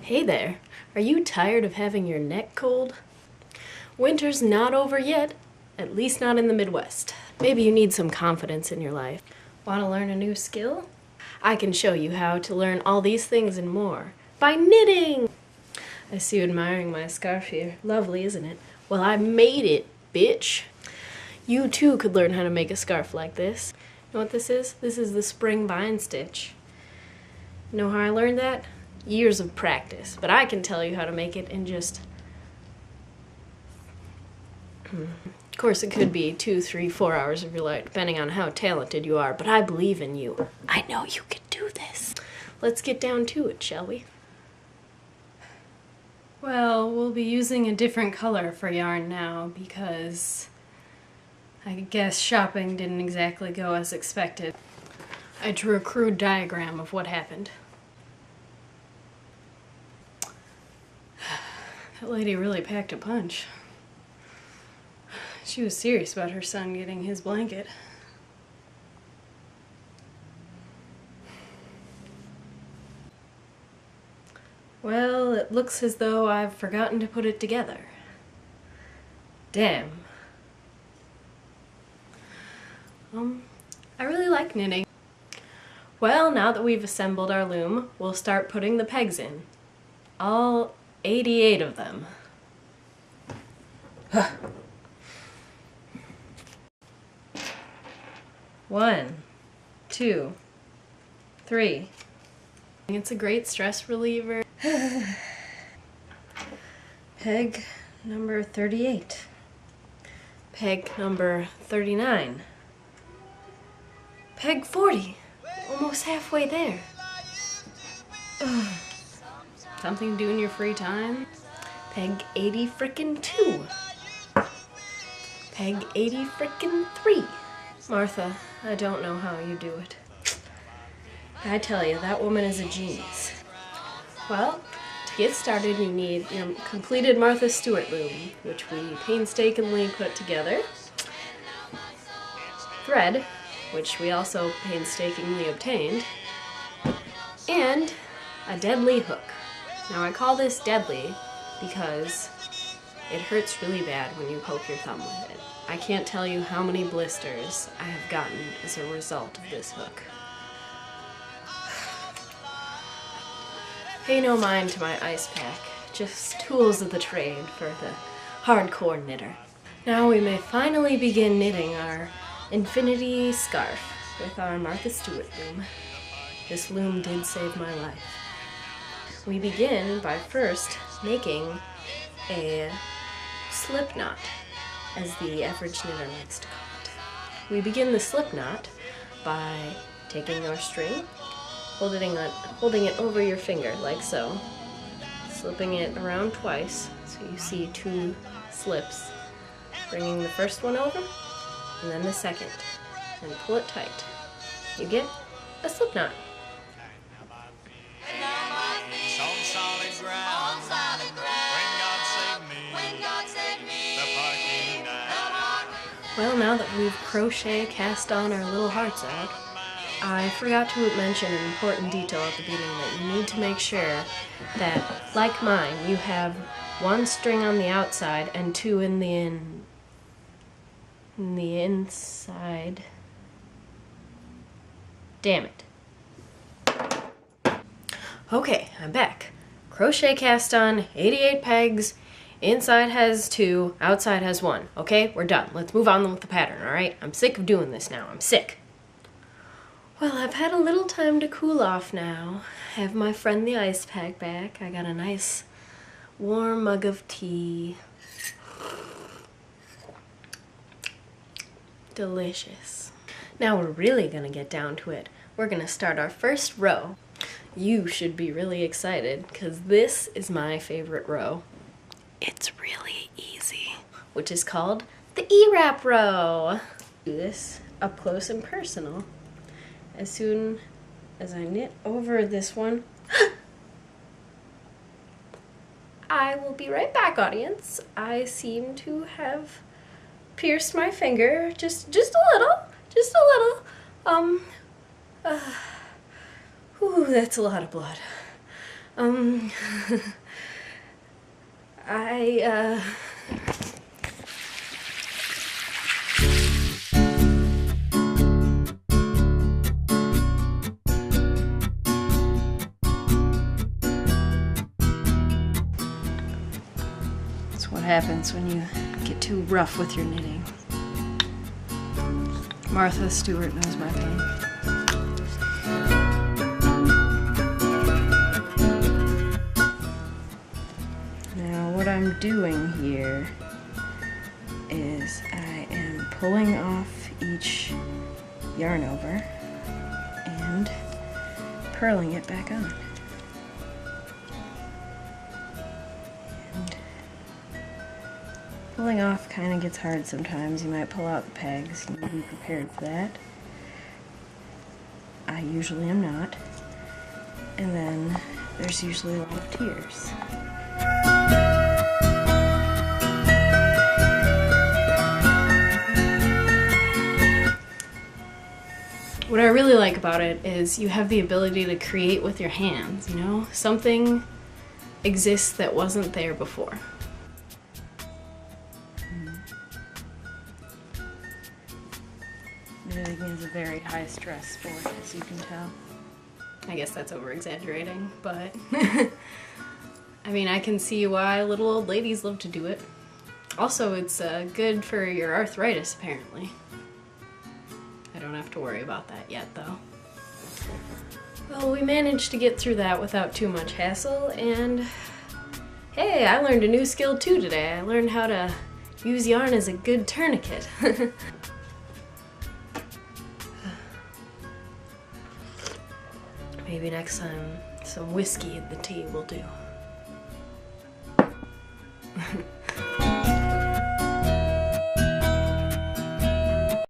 Hey there, are you tired of having your neck cold? Winter's not over yet, at least not in the Midwest. Maybe you need some confidence in your life. Want to learn a new skill? I can show you how to learn all these things and more by knitting! I see you admiring my scarf here. Lovely, isn't it? Well, I made it, bitch! You too could learn how to make a scarf like this. You know what this is? This is the spring vine stitch. Know how I learned that? Years of practice, but I can tell you how to make it in just... Of course, it could be 2, 3, 4 hours of your life, depending on how talented you are, but I believe in you. I know you can do this. Let's get down to it, shall we? Well, we'll be using a different color for yarn now because I guess shopping didn't exactly go as expected. I drew a crude diagram of what happened. That lady really packed a punch. She was serious about her son getting his blanket. Well, it looks as though I've forgotten to put it together. Damn. I really like knitting. Well, now that we've assembled our loom, we'll start putting the pegs in. All 88 of them. One, 2, 3. It's a great stress reliever. Peg number 38. Peg number 39. Peg 40. Almost halfway there. Something to do in your free time? Peg 80 frickin' 2. Peg 80 frickin' 3. Martha, I don't know how you do it. I tell you, that woman is a genius. Well, to get started you need your completed Martha Stewart loom, which we painstakingly put together. Thread, which we also painstakingly obtained. And a deadly hook. Now I call this deadly because it hurts really bad when you poke your thumb with it. I can't tell you how many blisters I have gotten as a result of this hook. Pay no mind to my ice pack, just tools of the trade for the hardcore knitter. Now we may finally begin knitting our infinity scarf with our Martha Stewart loom. This loom did save my life. We begin by first making a slip knot, as the average knitter likes to call it. We begin the slip knot by taking our string, holding it over your finger like so, slipping it around twice so you see 2 slips, bringing the first one over and then the second, and pull it tight. You get a slip knot. Well, now that we've crochet cast on our little hearts out, I forgot to mention an important detail at the beginning, that you need to make sure that, like mine, you have 1 string on the outside and 2 in the inside. Damn it. Okay, I'm back. Crochet cast on, 88 pegs. Inside has 2, outside has 1. Okay, we're done. Let's move on with the pattern, alright? I'm sick of doing this now. I'm sick. Well, I've had a little time to cool off now. I have my friend the ice pack back. I got a nice warm mug of tea. Delicious. Now we're really gonna get down to it. We're gonna start our first row. You should be really excited, because this is my favorite row. It's really easy, which is called the E-wrap row. Do this up close and personal. As soon as I knit over this one, I will be right back, audience. I seem to have pierced my finger just a little. Ooh, that's a lot of blood. Um, That's what happens when you get too rough with your knitting. Martha Stewart knows my pain. Now what I'm doing here is I am pulling off each yarn over and purling it back on. And pulling off kind of gets hard sometimes. You might pull out the pegs. You need to be prepared for that. I usually am not. And then there's usually a lot of tears. What I really like about it is you have the ability to create with your hands, you know? Something exists that wasn't there before. Knitting is a very high stress sport, as you can tell. I guess that's over-exaggerating, but I mean, I can see why little old ladies love to do it. Also, it's good for your arthritis, apparently. I don't have to worry about that yet, though. Well, we managed to get through that without too much hassle, and hey, I learned a new skill too today. I learned how to use yarn as a good tourniquet. Maybe next time some whiskey in the tea will do.